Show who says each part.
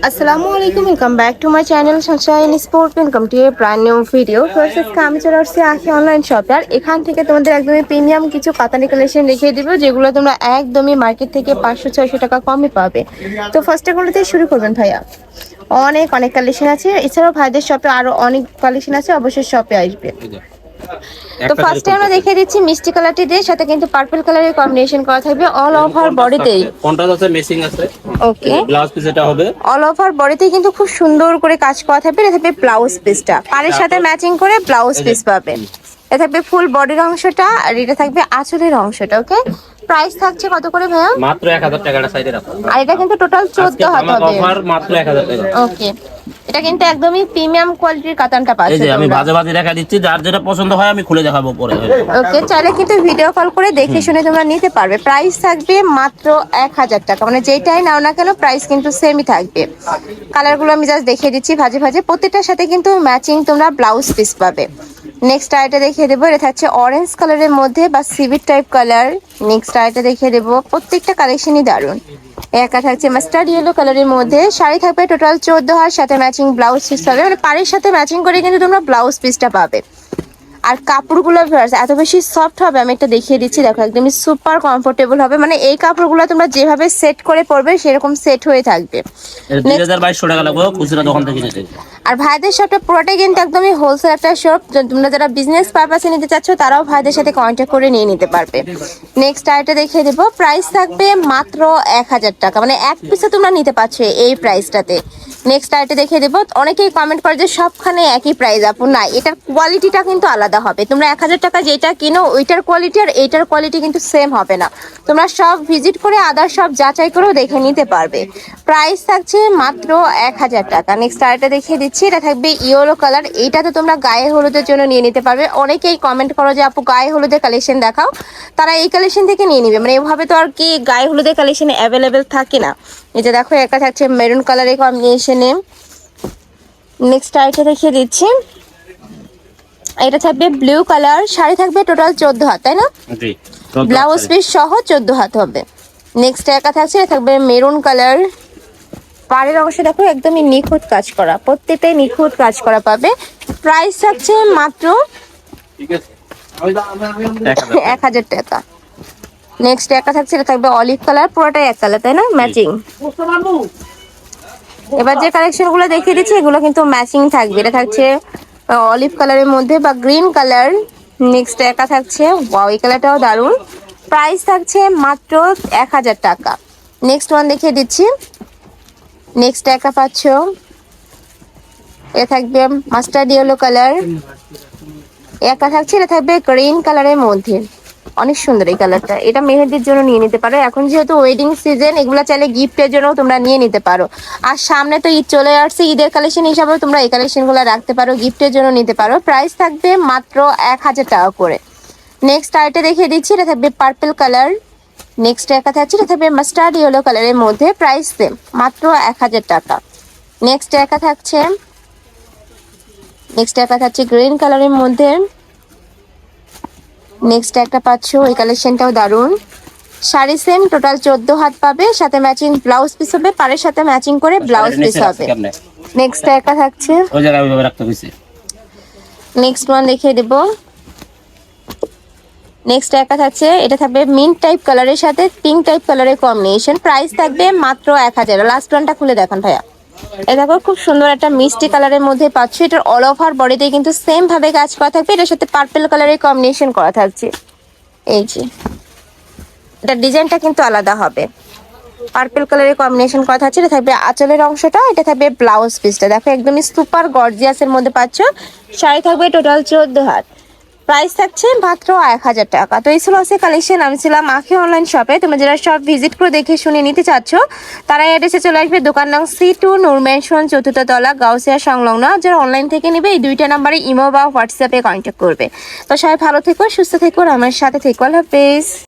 Speaker 1: আসসালামু আলাইকুম, welcome back to my channel Sunshine sport. Welcome to A brand new video. First আজকে আমি চলে আসছি আখি অনলাইন শপে। আর এখান থেকে তোমাদের একদমই প্রিমিয়াম কিছু কাতানি কালেকশন দেখিয়ে দিব, যেগুলো তোমরা একদমই মার্কেট থেকে 500-600 টাকা কমে পাবে। তো ফার্স্ট এগুলো দিয়ে শুরু করবেন ভাইয়া। অনেক অনেক কালেকশন আছে, এছাড়াও ভাইদের শপে আরো অনেক কালেকশন আছে, অবশ্যই শপে আসবে। তো ফার্স্টে আমরা দেখিয়ে দিচ্ছি মিষ্টি কালারটি দিয়ে, সাথে কিন্তু পার্পল কালারের কম্বিনেশন করা থাকবে অল ওভার বডিতেই।
Speaker 2: কন্ট্রাস্ট আছে, ম্যাচিং আছে।
Speaker 1: ওকে,
Speaker 2: ব্লাউজ পিস এটা হবে
Speaker 1: অল ওভার বডিতে কিন্তু খুব সুন্দর করে কাজ করা থাকবে। এটা থাকবে ব্লাউজ পিসটা, পাড়ের সাথে ম্যাচিং করে ব্লাউজ পিস পাবে। এটা থাকবে ফুল বডির অংশটা, আর এটা থাকবে আঁচলের অংশটা। ওকে, প্রাইস থাকছে কত করে ভাইয়া?
Speaker 2: মাত্র 1000 টাকা সাইডে রাখো।
Speaker 1: আর এটা কিন্তু টোটাল 14 হাত হবে।
Speaker 2: অফার মাত্র 1000 টাকা।
Speaker 1: ওকে, এটা কিন্তু একদমই প্রিমিয়াম কোয়ালিটির কাতানটা
Speaker 2: এই
Speaker 1: পাচ্ছেন
Speaker 2: যে আমি
Speaker 1: তোমরা।
Speaker 2: ভাজে ভাজে দেখা দিচ্ছি, যার যেটা পছন্দ হয় আমি খুলে দেখাবো পরে।
Speaker 1: ওকে, চাইলে কিন্তু ভিডিও কল করে দেখে শুনে তোমরা নিতে পারবে। প্রাইস থাকবে মাত্র 1000 টাকা, মানে যেটাই নাও না কেন প্রাইস কিন্তু সেমই থাকবে। কালারগুলো আমি জাস্ট দেখিয়ে দিচ্ছি ভাজে ভাজে, প্রত্যেকটার সাথে কিন্তু ম্যাচিং তোমরা ব্লাউজ পিস পাবে। নেক্সট আইটা দেখিয়ে দেবো, এটা থাকছে অরেঞ্জ কালারের মধ্যে বা সিভিট টাইপ কালার। নেক্সট আইটা দেখিয়ে দেবো, প্রত্যেকটা কালেকশনই দারুণ। একা থাকছে মাস্টার্ড ইয়েলো কালারের মধ্যে, শাড়ি থাকবে টোটাল 14 হাত, সাথে ম্যাচিং ব্লাউজ পিস পাবে, মানে পাড়ের সাথে ম্যাচিং করে কিন্তু তোমরা ব্লাউজ পিসটা পাবে। আর কাপড়গুলো এত বেশি সফট হবে, আমি একটা দেখিয়ে দিচ্ছি, দেখো একদমই সুপার কমফোর্টেবল হবে। মানে এই কাপড়গুলো তোমরা যেভাবে সেট করে পরবে সেরকম সেট হয়ে থাকবে।
Speaker 2: 2200 টাকা লাগবে খুচরা দোকান থেকে নিতে।
Speaker 1: আর ভাইদের শপটা পুরোটাই কিন্তু একদমই হোলসেল একটা শপ। তোমরা যারা বিজনেস পারপাসে নিতে চাচ্ছ তারাও ভাইদের সাথে কন্ট্যাক্ট করে নিয়ে নিতে পারবে। নেক্সট আইটা দেখিয়ে দেবো, প্রাইস থাকবে মাত্র 1000 টাকা, মানে এক পিসে তোমরা নিতে পারছো এই প্রাইসটাতে। নেক্সট আইটা দেখিয়ে দেবো, অনেকেই কমেন্ট করে যে সবখানে একই প্রাইস আপু, না, এটার কোয়ালিটিটা কিন্তু আলাদা হবে। তোমরা 1000 টাকা যেটা কিনো ওইটার কোয়ালিটি আর এইটার কোয়ালিটি কিন্তু সেম হবে না। তোমরা সব ভিজিট করে আদার সব যাচাই করেও দেখে নিতে পারবে। প্রাইস থাকছে মাত্র 1000 টাকা। নেক্সট আরেকটা দেখিয়ে দিচ্ছি, এটা থাকবে ইয়েলো কালার। এইটা তো তোমরা গায়ে হলুদের জন্য নিয়ে নিতে পারবে। অনেকেই কমেন্ট করো যে আপু গায়ে হলুদের কালেকশন দেখাও, তারা এই কালেকশন থেকে নিয়ে নিবে। মানে এভাবে তো আর কি গায়ে হলুদের কালেকশন অ্যাভেলেবেল থাকে না। এই যে দেখো, একটা থাকছে মেরুন কালারের কম্বিনেশনে। নেক্সট আরেকটা দেখিয়ে দিচ্ছি, এটা থাকবে ব্লু কালার, শাড়ি থাকবে টোটাল 14 হাত, তাই না?
Speaker 2: জি,
Speaker 1: ব্লাউজ পিস সহ 14 হাত হবে। নেক্সট একা থাকছে, এটা থাকবে মেরুন কালার। পাড়ের অংশে দেখো একদমই নিখুঁত কাজ করা, প্রত্যেকটাই নিখুঁত কাজ করা পাবে। প্রাইস থাকছে মাত্র
Speaker 2: ঠিক আছে
Speaker 1: 1000 টাকা। নেক্সট একা থাকছে, এটা থাকবে অলিভ কালার, পুরোটাই এক কালার, তাই না, ম্যাচিং। এবার যে কালেকশন গুলো দেখিয়ে দিচ্ছি এগুলো কিন্তু ম্যাচিং থাকবে। এটা থাকছে অলিভ কালারের মধ্যে বা গ্রিন কালার। নেক্সট একা থাকছে, ওয়াও, এই কালারটাও দারুণ। প্রাইস থাকছে মাত্র 1000 টাকা। নেক্সট ওয়ান দেখিয়ে দিচ্ছি, নেক্সট একা পাচ্ছ, এটা থাকবে মাস্টার্ড ইয়েলো কালার। একা থাকছে, এটা থাকবে গ্রিন কালারের মধ্যে, অনেক সুন্দর এই কালারটা। এটা মেহেদির জন্য নিয়ে নিতে পারো, এখন যেহেতু ওয়েডিং সিজন, এগুলো চাইলে গিফটের জন্য তোমরা নিয়ে নিতে পারো। আর সামনে তো ঈদ চলে আসছে, ঈদের কালেকশন হিসাবে তোমরা এই কালেকশনগুলো রাখতে পারো, গিফটের জন্য নিতে পারো। প্রাইস থাকবে মাত্র 1000 টাকা করে। নেক্সট আইটা দেখিয়ে দিচ্ছি, এটা থাকবে পার্পল কালার। নেক্সট একা থাকছে, এটা থাকবে মাস্টার্ড ইয়েলো কালারের মধ্যে, প্রাইস সেম মাত্র 1000 টাকা। নেক্সট একা থাকছে, গ্রিন কালারের মধ্যে। নেক্সট একটা পাচ্ছ, এই কালেকশনটাও দারুণ। শাড়ি সেম টোটাল 14 হাত পাবে, সাথে ম্যাচিং ব্লাউজ পিস হবে, পাড়ের সাথে ম্যাচিং করে ব্লাউজ পিস হবে। নেক্সট একা থাকছে,
Speaker 2: ওই জায়গায় ওইভাবে রাখতে হইছে।
Speaker 1: নেক্সট ওয়ান দেখিয়ে দেব। নেক্সট একা থাকছে, এটা থাকবে মিন্ট টাইপ কালারের সাথে পিঙ্ক টাইপ কালারের কম্বিনেশন। প্রাইস থাকবে মাত্র 1000। লাস্ট ওয়ানটা খুলে দেখান ভাইয়া। এটা দেখো, খুব সুন্দর একটা মিষ্টি কালারের মধ্যে পাচ্ছ। এটার অল ওভার বডিতে কিন্তু সেম ভাবে কাজ করা থাকবে, এটার সাথে পার্পল কালারের কম্বিনেশন করা থাকছে। এই যে এটা ডিজাইনটা কিন্তু আলাদা হবে, পার্পল কালারের কম্বিনেশন করা থাকছে। এটা থাকবে আঁচলের অংশটা, এটা থাকবে ব্লাউজ পিসটা। দেখো একদমই সুপার গর্জিয়াসের মধ্যে পাচ্ছ। শাড়ি থাকবে টোটাল 14 হাত। প্রাইস থাকছে মাত্র 1000 টাকা। তো এই ছিল আছে কালেকশন। আমি ছিলাম আখি অনলাইন শপে। তোমরা যারা সব ভিজিট করে দেখে শুনে নিতে চাচ্ছ তারা এড্রেসে চলে আসবে, দোকান নং C2, নূর ম্যানশন, 4th তলা, গাউসিয়া সংলগ্ন। যারা অনলাইন থেকে নেবে এই দুইটা নাম্বারে ইমো বা হোয়াটসঅ্যাপে কন্ট্যাক্ট করবে। তো সবাই ভালো থেকো, সুস্থ থেকো, আমার সাথে থেকো। আল্লাহ হাফেজ।